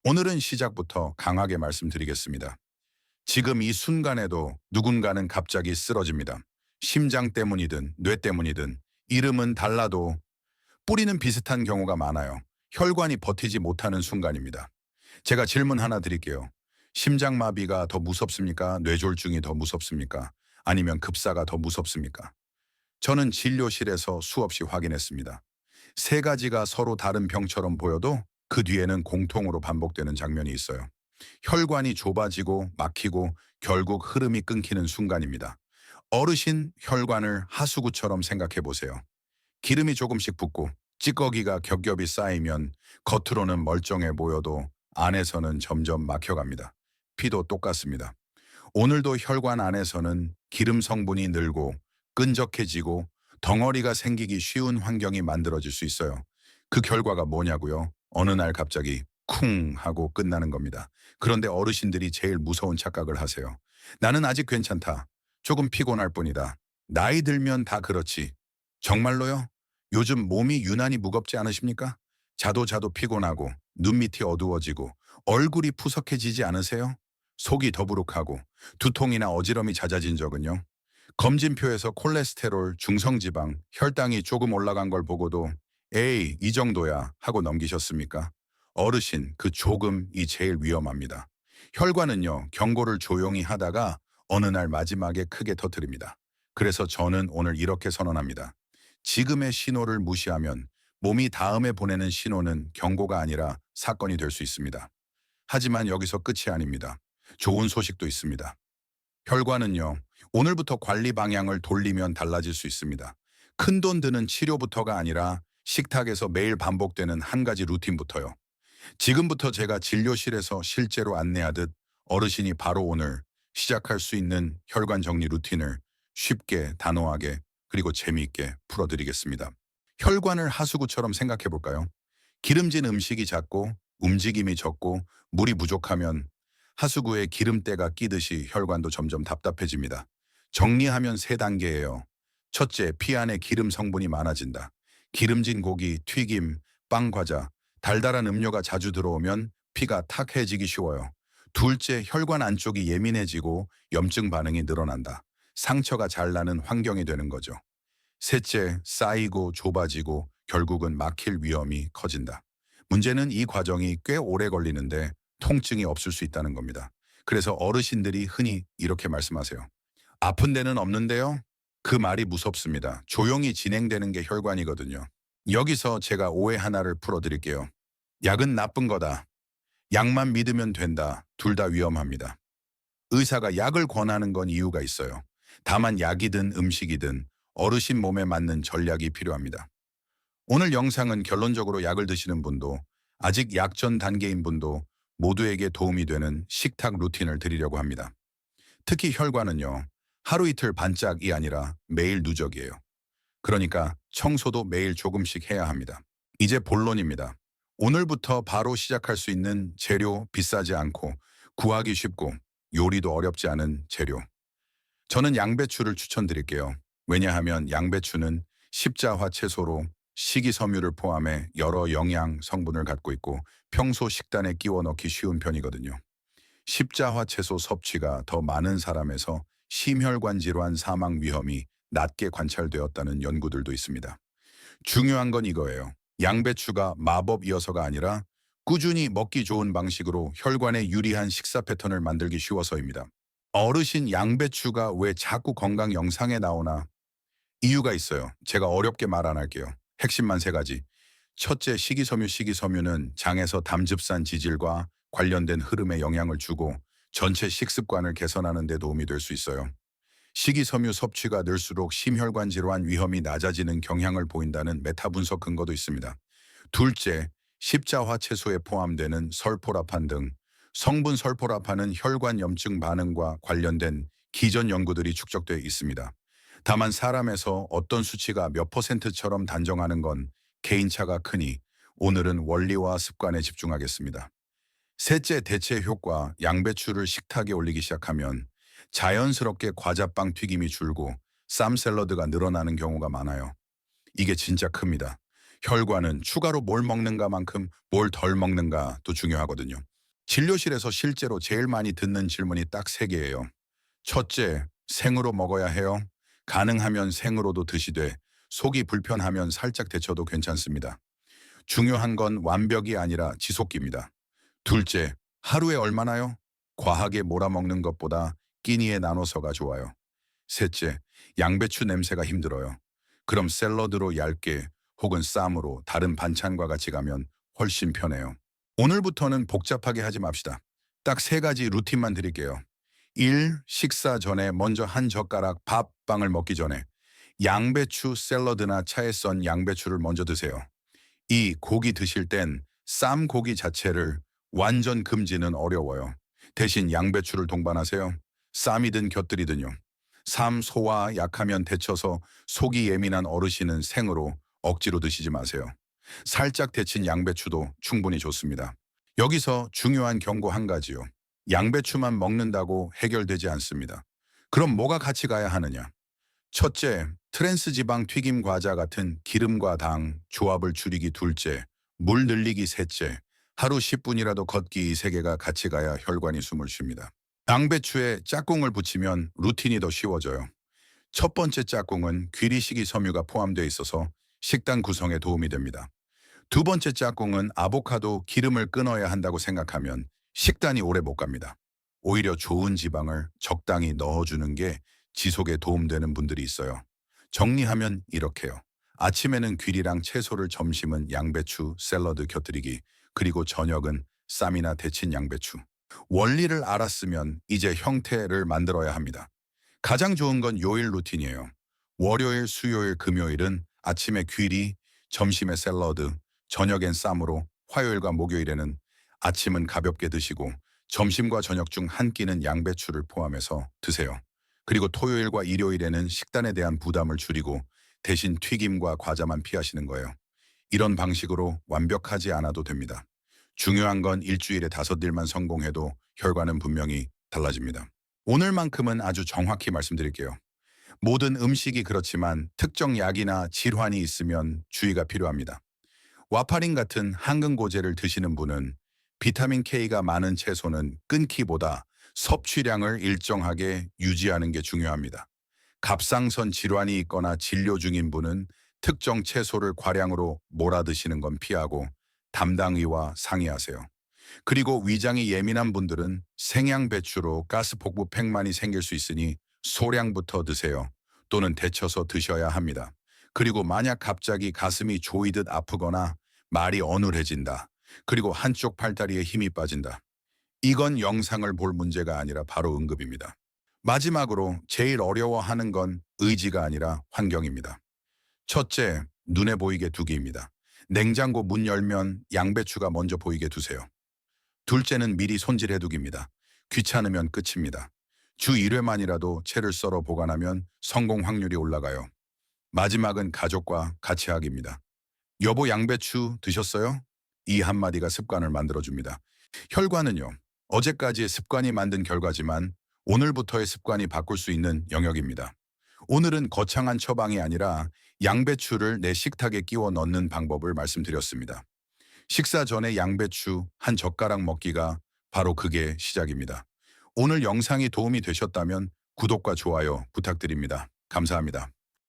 오늘은 시작부터 강하게 말씀드리겠습니다. 지금 이 순간에도 누군가는 갑자기 쓰러집니다. 심장 때문이든 뇌 때문이든 이름은 달라도 뿌리는 비슷한 경우가 많아요. 혈관이 버티지 못하는 순간입니다. 제가 질문 하나 드릴게요. 심장마비가 더 무섭습니까? 뇌졸중이 더 무섭습니까? 아니면 급사가 더 무섭습니까? 저는 진료실에서 수없이 확인했습니다. 세 가지가 서로 다른 병처럼 보여도 그 뒤에는 공통으로 반복되는 장면이 있어요. 혈관이 좁아지고 막히고 결국 흐름이 끊기는 순간입니다. 어르신 혈관을 하수구처럼 생각해 보세요. 기름이 조금씩 붓고 찌꺼기가 겹겹이 쌓이면 겉으로는 멀쩡해 보여도 안에서는 점점 막혀갑니다. 피도 똑같습니다. 오늘도 혈관 안에서는 기름 성분이 늘고 끈적해지고 덩어리가 생기기 쉬운 환경이 만들어질 수 있어요. 그 결과가 뭐냐고요? 어느 날 갑자기 쿵 하고 끝나는 겁니다. 그런데 어르신들이 제일 무서운 착각을 하세요. 나는 아직 괜찮다. 조금 피곤할 뿐이다. 나이 들면 다 그렇지. 정말로요? 요즘 몸이 유난히 무겁지 않으십니까? 자도 피곤하고 눈밑이 어두워지고 얼굴이 푸석해지지 않으세요? 속이 더부룩하고 두통이나 어지럼이 잦아진 적은요? 검진표에서 콜레스테롤, 중성지방, 혈당이 조금 올라간 걸 보고도 에이, 이 정도야 하고 넘기셨습니까? 어르신, 그 조금이 제일 위험합니다. 혈관은요, 경고를 조용히 하다가 어느 날 마지막에 크게 터뜨립니다. 그래서 저는 오늘 이렇게 선언합니다. 지금의 신호를 무시하면 몸이 다음에 보내는 신호는 경고가 아니라 사건이 될 수 있습니다. 하지만 여기서 끝이 아닙니다. 좋은 소식도 있습니다. 혈관은요, 오늘부터 관리 방향을 돌리면 달라질 수 있습니다. 큰돈 드는 치료부터가 아니라 식탁에서 매일 반복되는 한 가지 루틴부터요. 지금부터 제가 진료실에서 실제로 안내하듯 어르신이 바로 오늘 시작할 수 있는 혈관 정리 루틴을 쉽게, 단호하게, 그리고 재미있게 풀어드리겠습니다. 혈관을 하수구처럼 생각해 볼까요? 기름진 음식이 작고 움직임이 적고 물이 부족하면 하수구에 기름때가 끼듯이 혈관도 점점 답답해집니다. 정리하면 세 단계예요. 첫째, 피 안에 기름 성분이 많아진다. 기름진 고기, 튀김, 빵, 과자, 달달한 음료가 자주 들어오면 피가 탁해지기 쉬워요. 둘째, 혈관 안쪽이 예민해지고 염증 반응이 늘어난다. 상처가 잘 나는 환경이 되는 거죠. 셋째, 쌓이고 좁아지고 결국은 막힐 위험이 커진다. 문제는 이 과정이 꽤 오래 걸리는데 통증이 없을 수 있다는 겁니다. 그래서 어르신들이 흔히 이렇게 말씀하세요. 아픈 데는 없는데요? 그 말이 무섭습니다. 조용히 진행되는 게 혈관이거든요. 여기서 제가 오해 하나를 풀어드릴게요. 약은 나쁜 거다. 약만 믿으면 된다. 둘 다 위험합니다. 의사가 약을 권하는 건 이유가 있어요. 다만 약이든 음식이든 어르신 몸에 맞는 전략이 필요합니다. 오늘 영상은 결론적으로 약을 드시는 분도 아직 약전 단계인 분도 모두에게 도움이 되는 식탁 루틴을 드리려고 합니다. 특히 혈관은요, 하루 이틀 반짝이 아니라 매일 누적이에요. 그러니까 청소도 매일 조금씩 해야 합니다. 이제 본론입니다. 오늘부터 바로 시작할 수 있는 재료, 비싸지 않고 구하기 쉽고 요리도 어렵지 않은 재료. 저는 양배추를 추천드릴게요. 왜냐하면 양배추는 십자화 채소로 식이섬유를 포함해 여러 영양 성분을 갖고 있고 평소 식단에 끼워 넣기 쉬운 편이거든요. 십자화 채소 섭취가 더 많은 사람에서 심혈관 질환 사망 위험이 낮게 관찰되었다는 연구들도 있습니다. 중요한 건 이거예요. 양배추가 마법이어서가 아니라 꾸준히 먹기 좋은 방식으로 혈관에 유리한 식사 패턴을 만들기 쉬워서입니다. 어르신 양배추가 왜 자꾸 건강 영상에 나오나? 이유가 있어요. 제가 어렵게 말 안 할게요. 핵심만 세 가지. 첫째, 식이섬유. 식이섬유는 장에서 담즙산 지질과 관련된 흐름에 영향을 주고 전체 식습관을 개선하는 데 도움이 될 수 있어요. 식이섬유 섭취가 늘수록 심혈관 질환 위험이 낮아지는 경향을 보인다는 메타 분석 근거도 있습니다. 둘째, 십자화 채소에 포함되는 설포라판 등 성분 설포라판은 혈관 염증 반응과 관련된 기존 연구들이 축적되어 있습니다. 다만 사람에서 어떤 수치가 몇 퍼센트처럼 단정하는 건 개인차가 크니 오늘은 원리와 습관에 집중하겠습니다. 셋째, 대체 효과. 양배추를 식탁에 올리기 시작하면 자연스럽게 과자빵 튀김이 줄고 쌈 샐러드가 늘어나는 경우가 많아요. 이게 진짜 큽니다. 혈관은 추가로 뭘 먹는가만큼 뭘 덜 먹는가도 중요하거든요. 진료실에서 실제로 제일 많이 듣는 질문이 딱 세 개예요. 첫째, 생으로 먹어야 해요? 가능하면 생으로도 드시되 속이 불편하면 살짝 데쳐도 괜찮습니다. 중요한 건 완벽이 아니라 지속기입니다. 둘째, 하루에 얼마나요? 과하게 몰아먹는 것보다 끼니에 나눠서가 좋아요. 셋째, 양배추 냄새가 힘들어요. 그럼 샐러드로 얇게 혹은 쌈으로 다른 반찬과 같이 가면 훨씬 편해요. 오늘부터는 복잡하게 하지 맙시다. 딱 세 가지 루틴만 드릴게요. 1. 식사 전에 먼저 한 젓가락 밥빵을 먹기 전에 양배추 샐러드나 차에 썬 양배추를 먼저 드세요. 2. 고기 드실 땐 쌈 고기 자체를 완전 금지는 어려워요. 대신 양배추를 동반하세요. 쌈이든 곁들이든요. 3. 소화 약하면 데쳐서 속이 예민한 어르신은 생으로 억지로 드시지 마세요. 살짝 데친 양배추도 충분히 좋습니다. 여기서 중요한 경고 한 가지요. 양배추만 먹는다고 해결되지 않습니다. 그럼 뭐가 같이 가야 하느냐? 첫째, 트랜스 지방 튀김 과자 같은 기름과 당 조합을 줄이기. 둘째, 물 늘리기. 셋째, 하루 10분이라도 걷기. 이 세 개가 같이 가야 혈관이 숨을 쉽니다. 양배추에 짝꿍을 붙이면 루틴이 더 쉬워져요. 첫 번째 짝꿍은 귀리식이 섬유가 포함되어 있어서 식단 구성에 도움이 됩니다. 두 번째 짝꿍은 아보카도 기름을 끊어야 한다고 생각하면 식단이 오래 못 갑니다. 오히려 좋은 지방을 적당히 넣어주는 게 지속에 도움되는 분들이 있어요. 정리하면 이렇게요. 아침에는 귀리랑 채소를, 점심은 양배추, 샐러드 곁들이기, 그리고 저녁은 쌈이나 데친 양배추. 원리를 알았으면 이제 형태를 만들어야 합니다. 가장 좋은 건 요일 루틴이에요. 월요일, 수요일, 금요일은 아침에 귀리, 점심에 샐러드, 저녁엔 쌈으로, 화요일과 목요일에는 아침은 가볍게 드시고 점심과 저녁 중 한 끼는 양배추를 포함해서 드세요. 그리고 토요일과 일요일에는 식단에 대한 부담을 줄이고 대신 튀김과 과자만 피하시는 거예요. 이런 방식으로 완벽하지 않아도 됩니다. 중요한 건 일주일에 5일만 성공해도 혈관은 분명히 달라집니다. 오늘만큼은 아주 정확히 말씀드릴게요. 모든 음식이 그렇지만 특정 약이나 질환이 있으면 주의가 필요합니다. 와파린 같은 항근고제를 드시는 분은 비타민 K가 많은 채소는 끊기보다 섭취량을 일정하게 유지하는 게 중요합니다. 갑상선 질환이 있거나 진료 중인 분은 특정 채소를 과량으로 몰아드시는 건 피하고 담당 의와 상의하세요. 그리고 위장이 예민한 분들은 생양배추로 가스복부팩만이 생길 수 있으니 소량부터 드세요. 또는 데쳐서 드셔야 합니다. 그리고 만약 갑자기 가슴이 조이듯 아프거나 말이 어눌해진다. 그리고 한쪽 팔다리에 힘이 빠진다. 이건 영상을 볼 문제가 아니라 바로 응급입니다. 마지막으로 제일 어려워하는 건 의지가 아니라 환경입니다. 첫째, 눈에 보이게 두기입니다. 냉장고 문 열면 양배추가 먼저 보이게 두세요. 둘째는 미리 손질해두기입니다. 귀찮으면 끝입니다. 주 1회만이라도 채를 썰어 보관하면 성공 확률이 올라가요. 마지막은 가족과 같이 하기입니다. 여보, 양배추 드셨어요? 이 한마디가 습관을 만들어줍니다. 혈관은요, 어제까지의 습관이 만든 결과지만 오늘부터의 습관이 바꿀 수 있는 영역입니다. 오늘은 거창한 처방이 아니라 양배추를 내 식탁에 끼워 넣는 방법을 말씀드렸습니다. 식사 전에 양배추 한 젓가락 먹기가 바로 그게 시작입니다. 오늘 영상이 도움이 되셨다면 구독과 좋아요 부탁드립니다. 감사합니다.